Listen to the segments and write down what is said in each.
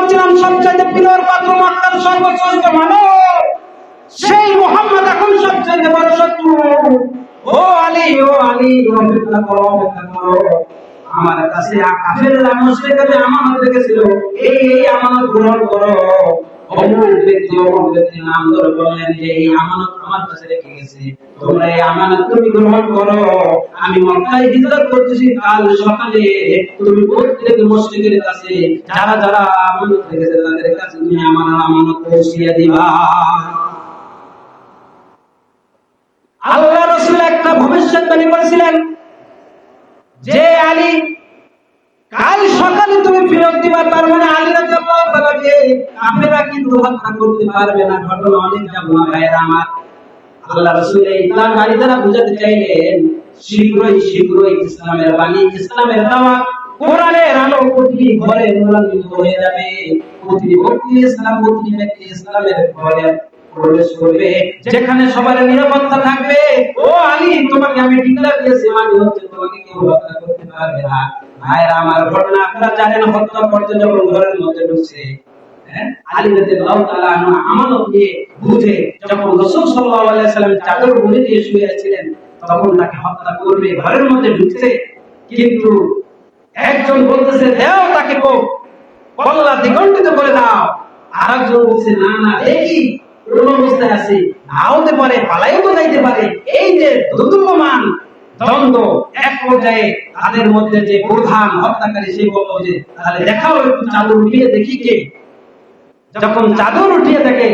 বলছিলাম সবচেয়ে প্রিয়র পাত্র মক্কার সর্বশ্রেষ্ঠ মানব সেই মুহাম্মদ এখন সবচেয়ে বড় শত্রু। ও আলী, ও আলী, অপেক্ষা করো, অপেক্ষা করো। আমার কাছে কাফেররা মুশরিকরা আমানত রেখেছিল, এই আমানত গ্রহণ করো। অমুক ব্যক্তি নাম ধরে বললেন যে এই আমানত আমার কাছে রেখে গেছে, তোমরা এই আমানত তুমি গ্রহণ করো। আমি মক্কায় হিজরত করতেছি, কাল সকালে তুমি প্রত্যেক মুশরিকের কাছে যারা যারা আমানত রেখেছে তাদের কাছে তুমি আমার আমানত পৌঁছিয়ে দিবা। আল্লাহ রাসূল একটা ভবিষ্যৎবাণী করেছিলেন যে আলী কাল সকালে তুমি ফেরত দিবা, তার মানে আলী রাদিয়াল্লাহু তাআলাকে কাফেররা কিন্তু হত্যা করতে পারবে না। ঘটনা অনেক জানা ভাইরা আমার। আল্লাহ রাসূল এই ইসলাম বাণী দ্বারা বুঝাতে চাইলেন শীঘ্রই ইসলামের বাণী, ইসলামের দাওয়াত, কোরআনের আলো প্রতিটি ঘরে নূরান্বিত হয়ে যাবে। প্রতিটি ব্যক্তি ইসলাম, প্রতিটি ব্যক্তি ইসলামের ঘরে প্রবেশ করবে, যেখানে সবার নিরাপত্তা থাকবে। ও আলী, তোমাকে আমি ডিক্লেয়ার দিয়েছি, মানে হচ্ছে তোমাকে কেউ হত্যা করতে পারবে না। ভাইরা আমার, ঘটনা আপনারা জানেন, হত্যা করতে যখন ঘরের মধ্যে ঢুকছে, আলী রাদিয়াল্লাহু তাআলা আমানত দিয়ে বুঝে যখন রাসূল সাল্লাল্লাহু আলাইহি সাল্লাম চাদর মুড়ি দিয়ে শুয়ে আছেন, তখন তাকে হত্যা করবে, ঘরের মধ্যে ঢুকছে। কিন্তু একজন বলতেছে দাও তাকে কল্লা দ্বিগণ্ডিত করে দাও, আরেকজন বলছে না না, দেখি কোন অবস্থায় আছে, নাওতে পারে, পালাইও তো যাইতে পারে। এই যে দুদুল্যমান দ্বন্দ্ব, এক পর্যায়ে তাদের মধ্যে যে প্রধান হত্যাকারী সে বলল যে তাহলে দেখাও একটু চাদর উঠিয়ে দেখি কে। যখন চাদর উঠিয়ে দেখে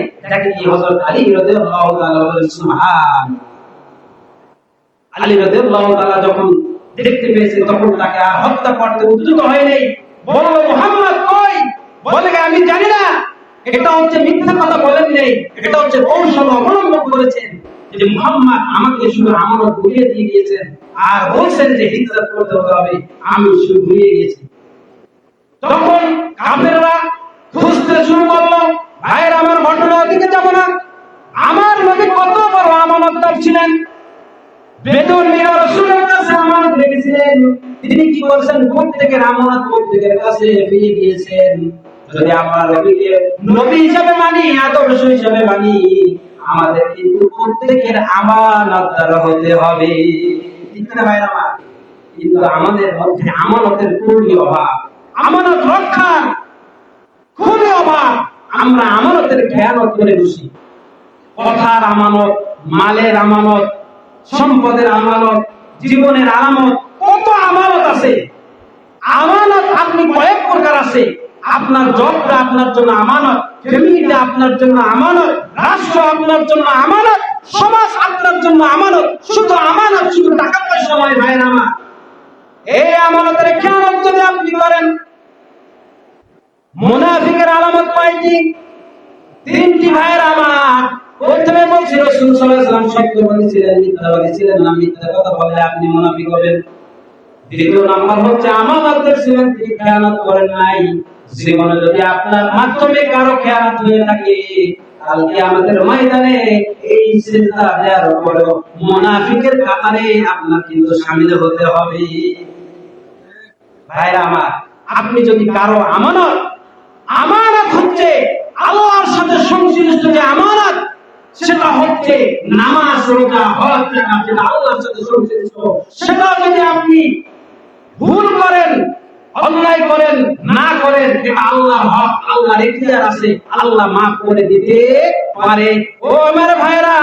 কি হযরত আলী রাদিয়াল্লাহু তাআলা বলেন সুবহান। আলী রাদিয়াল্লাহু তাআলা যখন দেখতে পেয়েছেন তখন তাকে আর হত্যা করতে উদ্যত হয় নাই। বলল মুহাম্মদ কই? বলে আমি জানি না। এটা হচ্ছে মিথ্যা কথা বলেন নাই, এটা হচ্ছে কৌশল অবলম্বন করেছেন যে মুহাম্মদ আমাকে শুধু আমানত ঘুরিয়ে দিয়ে গিয়েছেন আর বলছেন যে হিজরত করতে হবে, আমি শুধু ঘুরিয়ে গিয়েছি। তখন কাফেররা খুঁজতে শুরু করলো। ভাইয়ের আমার, ঘটনার দিকে যাব না। আমার নবী কত বড় আমানতদার ছিলেন। বেদুইনরা রাসূলের কাছে আমানত রেখেছিলেন, তিনি কি করেছেন? প্রত্যেকের আমানত প্রত্যেকের কাছে ফিরিয়ে দিয়েছেন। যদি আমরা নবীকে নবী হিসেবে মানি, আদর্শ হিসেবে মানি, আমাদের কিন্তু প্রত্যেকের আমানতদার হতে হবে, ঠিক না ভাইরা আমার? কিন্তু আমাদের মধ্যে আমানতের খুবই অভাব, আমানত রক্ষার খুবই অভাব। আমরা আমানতের খেয়ানত করে বসি। কথার আমানত, মালের আমানত, সম্পদের আমানত, জীবনের আমানত, কত আমানত আছে। আমানত আপনি কয়েক প্রকার আছে। আপনার জবটা আপনার জন্য আমানত, ফ্যামিলিটা আপনার জন্য আমানত, রাষ্ট্র আপনার জন্য আমানত, সমাজ আপনার জন্য আমানত। শুধু আমানত, শুধু টাকা পয়সা নয় ভাইরা আমার। এই আমানতের খেয়ানত যদি আপনি করেন, মুনাফিকের আলামত কয়টি? তিনটি ভাইরা আমার। প্রথমে বলছি রাসূল সাল্লাল্লাহু আলাইহি ওয়াসাল্লাম সত্যবাদী ছিলেন, মিথ্যাবাদী ছিলেন না। মিথ্যা কথা বললে আপনি মুনাফিক হবেন। দ্বিতীয় নাম্বার হচ্ছে আমানতের ছিলেন, তিনি খেয়ানত করেন নাই। জীবনে যদি আপনার মাধ্যমে কারো খেয়ানত হয়ে থাকে, কালকে আমাদের ময়দানে এই চিন্তা দেওয়ার পরেও মুনাফিকের কাতারে আপনার কিন্তু শামিল হতে হবে। ভাইরা আমার, আপনি যদি কারো আমানত হচ্ছে আল্লাহর সাথে সংশ্লিষ্ট যে আমানত, সেটা হচ্ছে নামাজ, রোজা, হজ, যাকাত, যেটা আল্লাহর সাথে সংশ্লিষ্ট, সেটা যদি আপনি ভুল করেন, অন্যায় করেন, না করেন, এটা আল্লাহর হক, আল্লাহর ইখতিয়ার আছে, আল্লাহ মাফ করে দিতে পারে। ও আমার ভাইরা,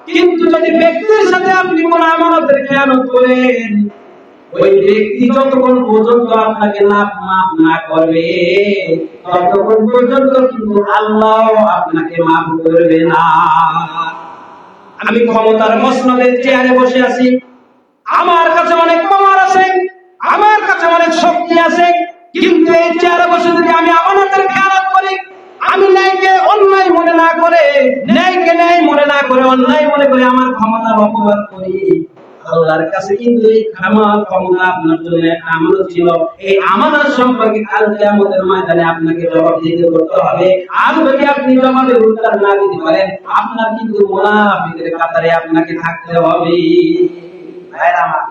কিন্তু যদি ব্যক্তির সাথে আপনি কোন আমানতের খেয়ানত করেন, ওই ব্যক্তি যতক্ষণ পর্যন্ত আপনাকে মাফ না করবে, ততক্ষণ পর্যন্ত কিন্তু আল্লাহ আপনাকে মাফ করবে না। আমি ক্ষমতার মসনদের চেয়ারে বসে আছি, আমার কাছে অনেক পাওয়ার আছে, আমার কাছে অনেক শক্তি আছে, কিন্তু এই চেয়ারে বসে যদি আমি আমানতের খেয়ানত করি, আমি ন্যায়কে অন্যায় মনে না করে, ন্যায়কে ন্যায় মনে না করে অন্যায় মনে করে আমার ক্ষমতার অপব্যবহার করি, আল্লাহর কাছে কিন্তু এই ক্ষমতা আপনার জন্য একটা আমানত ছিল। এই আমানত সম্পর্কে কাল কিয়ামতের ময়দানে আপনাকে জবাবদিহি করতে হবে। আর যদি আপনি জবাবের উত্তর না দিতে পারেন, আপনার কিন্তু মুনাফিকের কাতারে আপনাকে থাকতে হবে। ভাইরা আমার,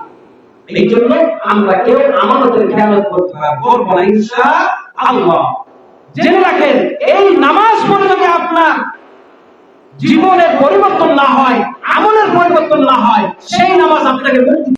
এই জন্য আমরা কেউ আমানতের খেয়ানত করতে পারবো না ইনশাআল্লাহ। জেনে রাখেন, এই নামাজ পড়ে যদি আপনার জীবনের পরিবর্তন না হয়, আমলের পরিবর্তন না হয়, সেই নামাজ আপনাকে মুক্তি